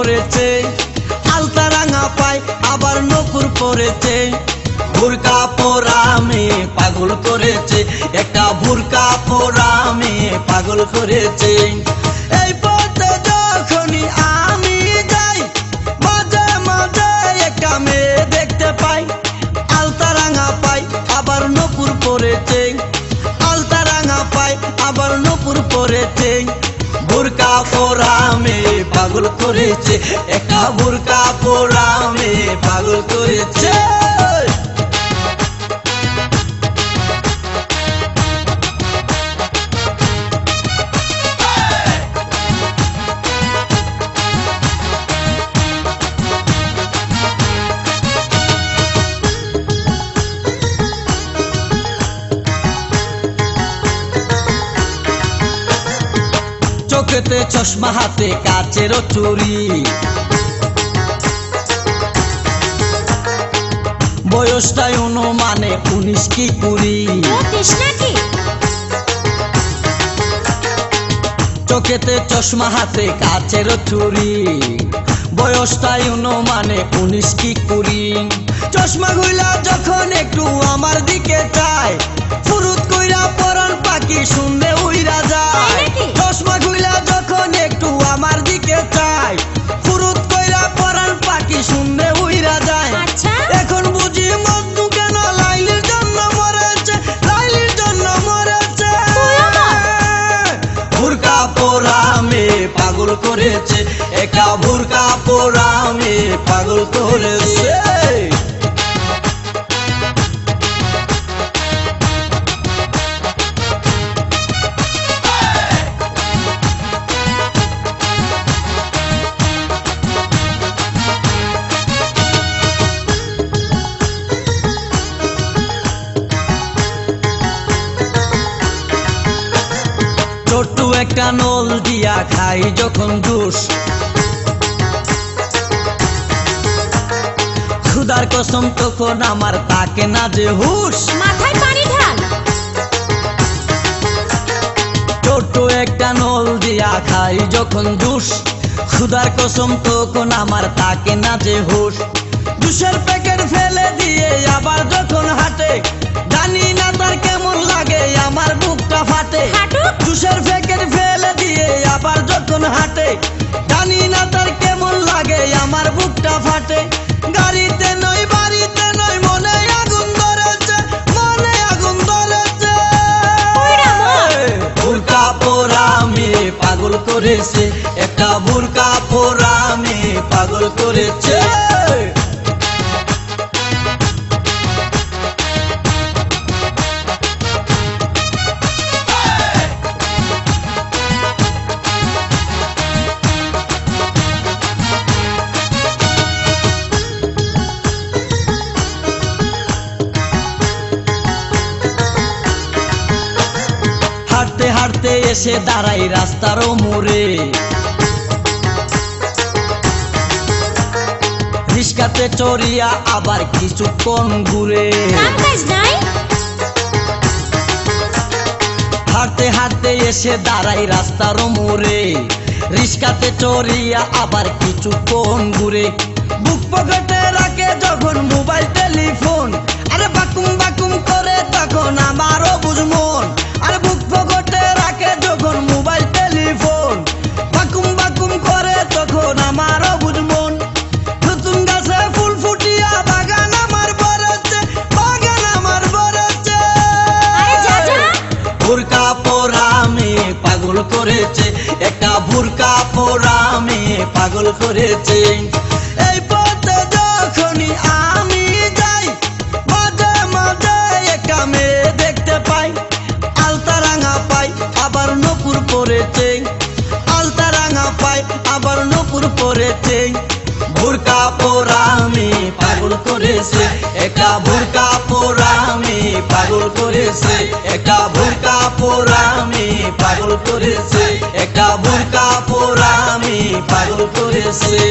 পরেছে, আলতা রাঙা পায় আবার নপুর পরেছে। বুরকা পরা মেয়ে পাগল করেছে, একটা বুরকা পরা মেয়ে পাগল করেছে। এই পথে যখনই আমি যাই মাঝে মাঝে একটা মেয়ে দেখতে পাই, আলতা রাঙা পাই আবার নপুর পরেছে, আলতা রাঙা পাই আবার নপুর পরেছে। বুরকা পরা মেয়ে পাগল করেছে, একটা বুরকা পরা মেয়ে পাগল করেছে। চোখেতে চশমা হাতে কাচেরও চুরি, বয়সটাই অনুমানে 19 কি 20। চোখেতে চশমা হাতে কাচেরও চুরি, বয়সটাই অনুমানে 19 কি 20। চশমা গুলা যখন একটু আমার দিকে চায়, ফুরুত কইরা পরান পাখি শুনলে উইরা যায়। চশমা গুলা যখন একটু আমার দিকে চায়, ফুরুত কইরা পরান পাখি শুনলে উইরা যায়। এখন বুঝি মজনু কেন লাইলির জন্য মরেছে, লাইলির জন্য মরেছে। বুরকা পরা মেয়ে পাগল করেছে, একা বুরকা পরা মেয়ে পাগল করেছে। ছোট্ট একটা নল দিয়া খাই যখন জুস, খুদার কসম তখন আমার তাকে না যে হুশ। মাথায় পানি ঢাল। ছোট্ট একটা নল দিয়া খাই যখন জুস, খুদার কসম তখন আমার তাকে না যে হুশ। জুসের প্যাকেট ফেলে দিয়ে আবার যখন হাঁটে, জানি না তার কেমন লাগে আমার বুকটা ফাটে। জুসের প্যাকেট ফেলে দিয়ে আবার যখন হাঁটে, জানি না তার কেমন লাগে আমার বুকটা ফাটে। গাড়িতে নয় বাড়িতে নয় মনে আগুন ধরেছে, মনে আগুন ধরেছে। বুরকা পরা মেয়ে পাগল করেছে, একটা বুরকা পরা মেয়ে পাগল করেছে। হাঁটতে হাঁটতে এসে দাঁড়াই রাস্তার মোড়ে, রিস্কাতে চড়িয়া আবার কিছুক্ষণ ঘুরে। হাঁটতে হাঁটতে এসে দাঁড়াই রাস্তার মোড়ে, রিস্কাতে চড়িয়া আবার কিছুক্ষণ ঘুরে। বুক পকেটে রাখে যখন মোবাইল টেলিফোন, আরে বাকুম বাকুম করে তখন আমারও বুঝমন। আরে বুক পকেটে রাখে যখন মোবাইল টেলিফোন, বাকুম বাকুম করে তখন আমারও বুঝমন। নতুন গাছে ফুল ফুটিয়া বাগান আমার ভরেছে, বাগান আমার ভরেছে। বুরকা পরা মেয়ে পাগল করেছে, একটা বুরকা পরা মেয়ে পাগল করেছে। এই পথে যখনই আমি যাই মাঝে মাঝে একটা মেয়ে দেখতে পাই, আলতা রাঙা পাই আবার নপুর পরেছে, আলতা রাঙা পাই আবার নপুর পরেছে। বুরকা পরা মেয়ে পাগল করেছে, একটা বুরকা পরা মেয়ে পাগল করেছে, একটা বুরকা পরা মেয়ে পাগল করেছে, একটা বুরকা পরা মেয়ে পাগল করেছে।